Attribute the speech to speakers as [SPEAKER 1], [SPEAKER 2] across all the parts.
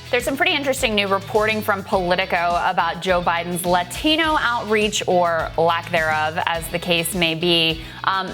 [SPEAKER 1] There's some pretty interesting new reporting from Politico about Joe Biden's Latino outreach, or lack thereof, as the case may be.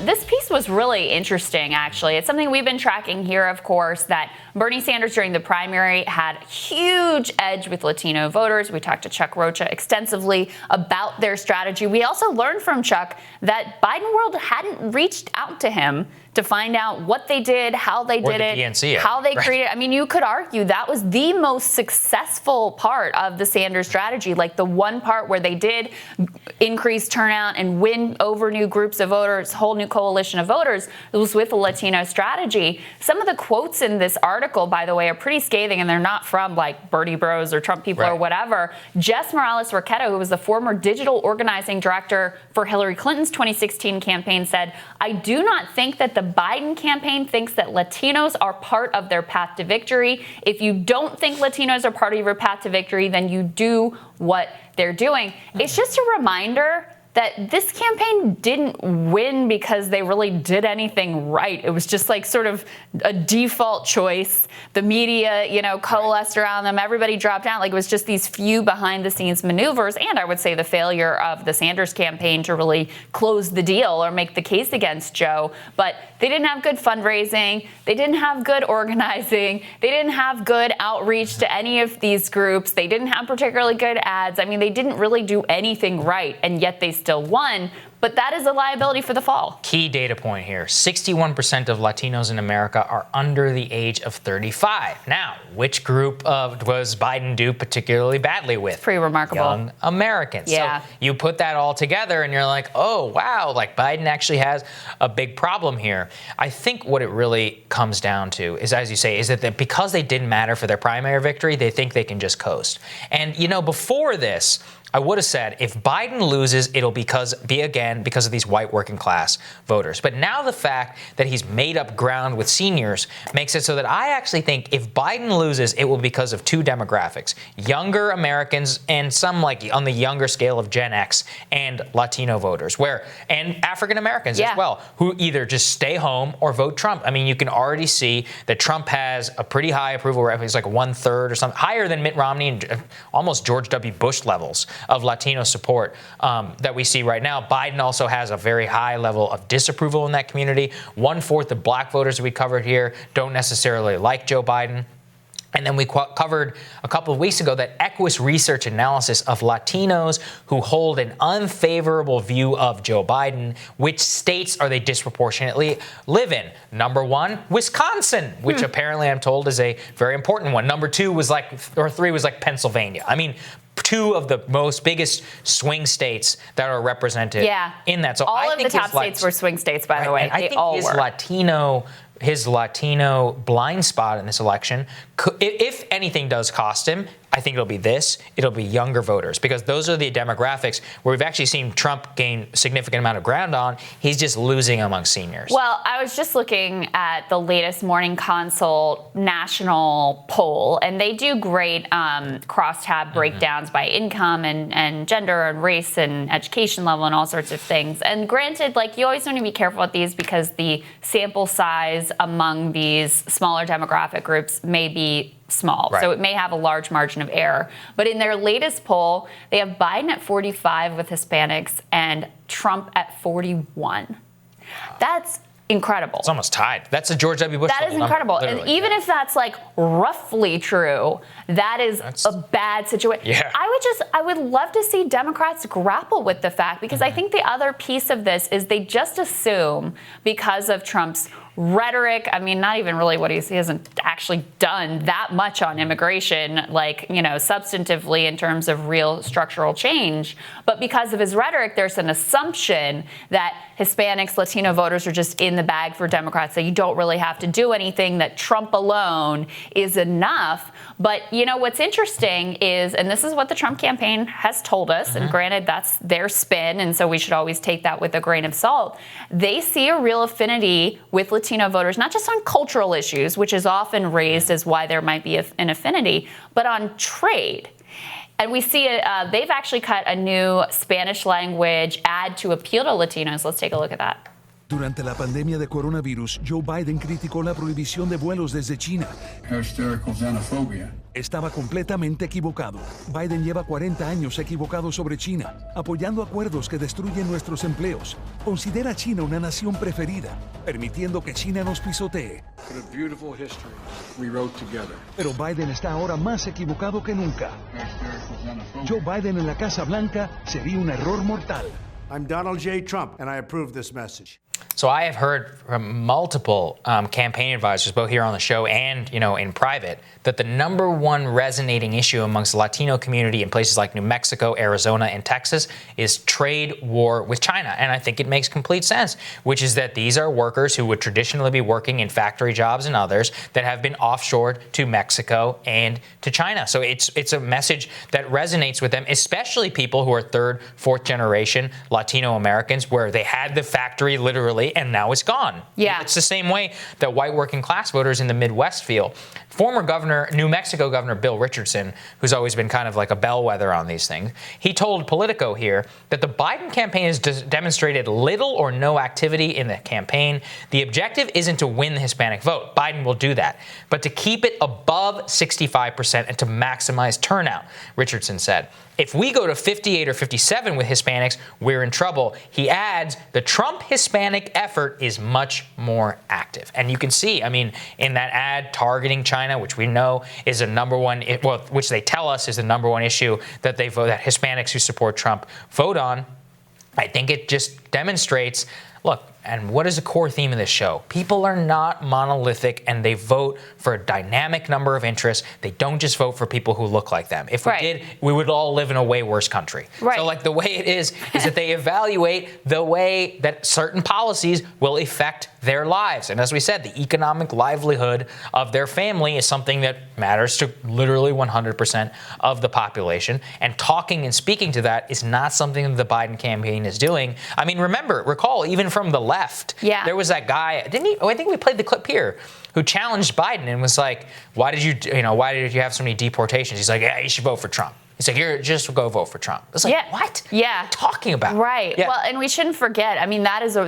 [SPEAKER 1] This piece was really interesting, actually. It's something we've been tracking here, of course, that Bernie Sanders during the primary had a huge edge with Latino voters. We talked to Chuck Rocha extensively about their strategy. We also learned from Chuck that Biden world hadn't reached out to him to find out what they did, how they did it, how they created. I mean, you could argue that was the most successful part of the Sanders strategy, like the one part where they did increase turnout and win over new groups of voters, whole new coalition of voters. It was with the Latino strategy. Some of the quotes in this article, by the way, are pretty scathing, and they're not from like Bernie Bros or Trump people or whatever. Jess Morales-Roqueta, who was the former digital organizing director for Hillary Clinton's 2016 campaign, said, "I do not think that the Biden campaign thinks that Latinos are part of their path to victory. If you don't think Latinos are part of your path to victory, then you do what they're doing." It's just a reminder that this campaign didn't win because they really did anything right. It was just like sort of a default choice. The media, coalesced around them. Everybody dropped out. Like, it was just these few behind the scenes maneuvers. And I would say the failure of the Sanders campaign to really close the deal or make the case against Joe. But they didn't have good fundraising. They didn't have good organizing. They didn't have good outreach to any of these groups. They didn't have particularly good ads. I mean, they didn't really do anything right, and yet they still won. But that is a liability for the fall.
[SPEAKER 2] Key data point here. 61% of Latinos in America are under the age of 35. Now, which group was Biden do particularly badly with?
[SPEAKER 1] Pretty remarkable.
[SPEAKER 2] Young Americans.
[SPEAKER 1] Yeah.
[SPEAKER 2] So you put that all together and you're like, oh, wow, like Biden actually has a big problem here. I think what it really comes down to is, as you say, is that because they didn't matter for their primary victory, they think they can just coast. And, before this, I would have said if Biden loses, it'll be because of these white working class voters. But now the fact that he's made up ground with seniors makes it so that I actually think if Biden loses, it will be because of two demographics: younger Americans and some like on the younger scale of Gen X and Latino voters, and African Americans as well, who either just stay home or vote Trump. I mean, you can already see that Trump has a pretty high approval rate. He's like 1/3 or something, higher than Mitt Romney and almost George W. Bush levels of Latino support that we see right now. Biden also has a very high level of disapproval in that community. 1/4 of black voters that we covered here don't necessarily like Joe Biden. And then we covered a couple of weeks ago that Equus research analysis of Latinos who hold an unfavorable view of Joe Biden. Which states are they disproportionately live in? Number 1, Wisconsin, which apparently I'm told is a very important one. Number 2 was 3 was Pennsylvania. I mean, 2 of the biggest swing states that are represented in that. So
[SPEAKER 1] all of the top states were swing states, by the way.
[SPEAKER 2] I think his Latino blind spot in this election, if anything does cost him, I think it'll be younger voters, because those are the demographics where we've actually seen Trump gain a significant amount of ground on. He's just losing among seniors.
[SPEAKER 1] Well, I was just looking at the latest Morning Consult national poll, and they do great crosstab breakdowns by income and gender and race and education level and all sorts of things. And granted, you always want to be careful with these because the sample size among these smaller demographic groups may be small. Right. So it may have a large margin of error. But in their latest poll, they have Biden at 45 with Hispanics and Trump at 41. That's incredible.
[SPEAKER 2] It's almost tied. That's a George W. Bush.
[SPEAKER 1] That is incredible. And even if that's roughly true, that's a bad situation.
[SPEAKER 2] Yeah.
[SPEAKER 1] I would love to see Democrats grapple with the fact, because I think the other piece of this is they just assume, because of Trump's rhetoric, I mean, not even really what he hasn't actually done that much on immigration, substantively in terms of real structural change. But because of his rhetoric, there's an assumption that Hispanics, Latino voters are just in the bag for Democrats, that you don't really have to do anything, that Trump alone is enough. But, what's interesting is, and this is what the Trump campaign has told us, and granted, that's their spin, and so we should always take that with a grain of salt. They see a real affinity with Latino voters, not just on cultural issues, which is often raised as why there might be an affinity, but on trade. And we see they've actually cut a new Spanish language ad to appeal to Latinos. Let's take a look at that.
[SPEAKER 3] Durante la pandemia de coronavirus, Joe Biden criticó la prohibición de vuelos desde China.
[SPEAKER 4] Hysterical xenophobia.
[SPEAKER 3] Estaba completamente equivocado. Biden lleva 40 años equivocado sobre China, apoyando acuerdos que destruyen nuestros empleos. Considera a China una nación preferida, permitiendo que China nos pisotee.
[SPEAKER 4] What a beautiful history we wrote together.
[SPEAKER 3] Pero Biden está ahora más equivocado que nunca.
[SPEAKER 4] Hysterical xenophobia.
[SPEAKER 3] Joe Biden en la Casa Blanca sería un error mortal.
[SPEAKER 5] I'm Donald J. Trump, and I approve this message.
[SPEAKER 2] So I have heard from multiple campaign advisors, both here on the show and, in private, that the number one resonating issue amongst the Latino community in places like New Mexico, Arizona, and Texas is trade war with China. And I think it makes complete sense, which is that these are workers who would traditionally be working in factory jobs and others that have been offshored to Mexico and to China. So it's a message that resonates with them, especially people who are third, fourth generation Latino Americans, where they had the factory literally and now it's gone.
[SPEAKER 1] Yeah.
[SPEAKER 2] It's the same way that white working class voters in the Midwest feel. Former New Mexico Governor Bill Richardson, who's always been kind of like a bellwether on these things, he told Politico here that the Biden campaign has demonstrated little or no activity in the campaign. The objective isn't to win the Hispanic vote. Biden will do that, but to keep it above 65% and to maximize turnout, Richardson said. If we go to 58 or 57 with Hispanics, we're in trouble. He adds, the Trump Hispanic effort is much more active. And you can see, in that ad targeting China, which we know is a number one, which they tell us is the number one issue that they vote, that Hispanics who support Trump vote on, I think it just demonstrates, look, and what is the core theme of this show? People are not monolithic, and they vote for a dynamic number of interests. They don't just vote for people who look like them. If we did, we would all live in a way worse country.
[SPEAKER 1] Right.
[SPEAKER 2] So the way it is that they evaluate the way that certain policies will affect their lives. And as we said, the economic livelihood of their family is something that matters to literally 100% of the population. And talking and speaking to that is not something that the Biden campaign is doing. Recall, even from the left, there was that guy, I think we played the clip here, who challenged Biden and was like, why did you have so many deportations? He's like, yeah, you should vote for Trump. It's like, you're just go vote for Trump. It's like, what?
[SPEAKER 1] Yeah.
[SPEAKER 2] What are you talking about?
[SPEAKER 1] Right.
[SPEAKER 2] Yeah.
[SPEAKER 1] Well, and we shouldn't forget,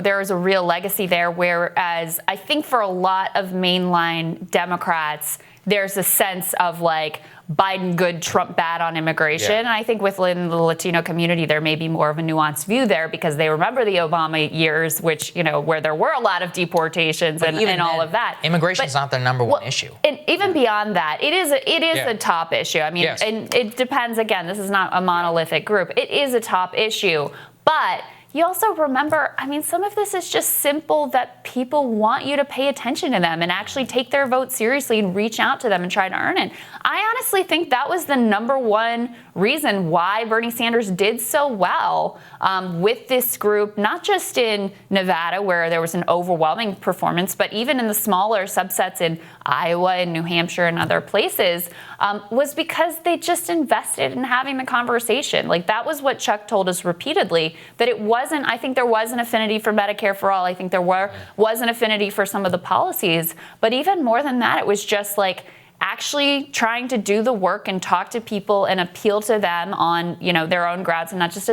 [SPEAKER 1] there is a real legacy there, whereas I think for a lot of mainline Democrats, there's a sense of Biden good, Trump bad on immigration.
[SPEAKER 2] Yeah.
[SPEAKER 1] And I think within the Latino community, there may be more of a nuanced view there because they remember the Obama years, which, where there were a lot of deportations and all of that.
[SPEAKER 2] Immigration is not their number one issue.
[SPEAKER 1] And even beyond that, it is a top issue.
[SPEAKER 2] Yes.
[SPEAKER 1] And it depends, again, this is not a monolithic group. It is a top issue. But you also remember, some of this is just simple that people want you to pay attention to them and actually take their vote seriously and reach out to them and try to earn it. I honestly think that was the number one reason why Bernie Sanders did so well with this group, not just in Nevada, where there was an overwhelming performance, but even in the smaller subsets in Iowa and New Hampshire and other places, was because they just invested in having the conversation. That was what Chuck told us repeatedly, that it wasn't, I think there was an affinity for Medicare for all. I think there was an affinity for some of the policies. But even more than that, it was just actually trying to do the work and talk to people and appeal to them on, their own grounds and not just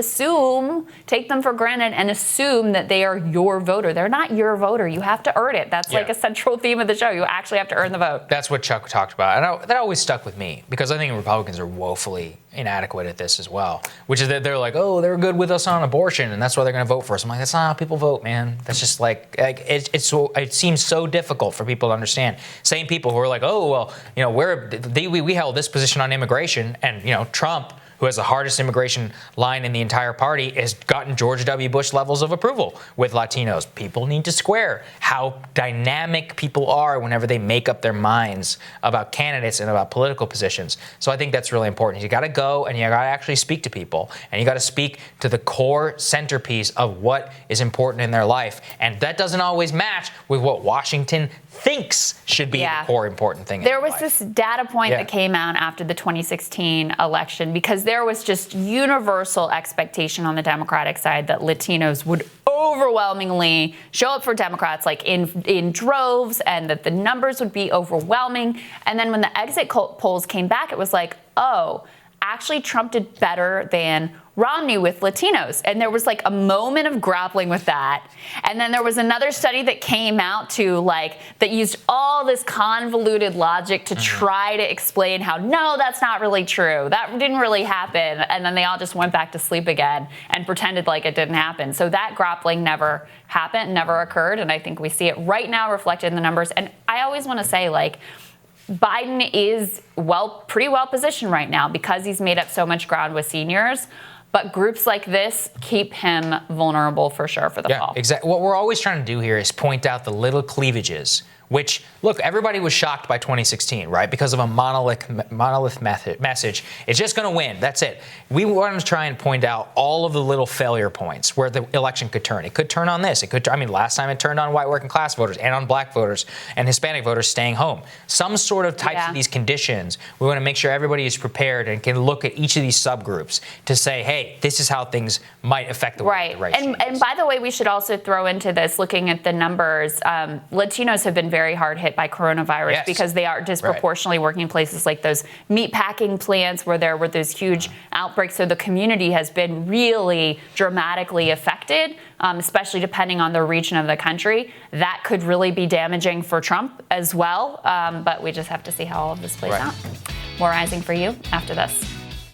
[SPEAKER 1] take them for granted and assume that they are your voter. They're not your voter. You have to earn it. That's a central theme of the show. You actually have to earn the vote.
[SPEAKER 2] That's what Chuck talked about. And that always stuck with me because I think Republicans are woefully inadequate at this as well, which is that they're like, oh, they're good with us on abortion and that's why they're going to vote for us. I'm like, that's not how people vote, man. That's just it seems so difficult for people to understand. Same people who are like, oh, well, we held this position on immigration and, Trump, who has the hardest immigration line in the entire party, has gotten George W. Bush levels of approval with Latinos. People need to square how dynamic people are whenever they make up their minds about candidates and about political positions. So I think that's really important. You got to go and you got to actually speak to people and you got to speak to the core centerpiece of what is important in their life. And that doesn't always match with what Washington thinks should be the core important thing.
[SPEAKER 1] There was this data point that came out after the 2016 election because there was just universal expectation on the Democratic side that Latinos would overwhelmingly show up for Democrats in droves and that the numbers would be overwhelming. And then when the exit polls came back, it was actually Trump did better than Romney with Latinos. And there was like a moment of grappling with that. And then there was another study that came out that used all this convoluted logic to try to explain how, no, that's not really true. That didn't really happen. And then they all just went back to sleep again and pretended like it didn't happen. So that grappling never happened, never occurred. And I think we see it right now reflected in the numbers. And I always want to say, Biden is pretty well positioned right now because he's made up so much ground with seniors. But groups like this keep him vulnerable for sure for the fall.
[SPEAKER 2] Yeah, exactly. What we're always trying to do here is point out the little cleavages, which, look, everybody was shocked by 2016, right? Because of a monolith message. It's just going to win. That's it. We want to try and point out all of the little failure points where the election could turn. It could turn on this. Last time it turned on white working class voters and on black voters and Hispanic voters staying home. Some sort of types of these conditions. We want to make sure everybody is prepared and can look at each of these subgroups to say, hey, this is how things might affect the way the race changes.
[SPEAKER 1] And by the way, we should also throw into this, looking at the numbers, Latinos have been very hard hit by coronavirus because they are disproportionately working in places like those meatpacking plants where there were those huge outbreaks. So the community has been really dramatically affected, especially depending on the region of the country. That could really be damaging for Trump as well. But we just have to see how all of this plays out. More Rising for you after this.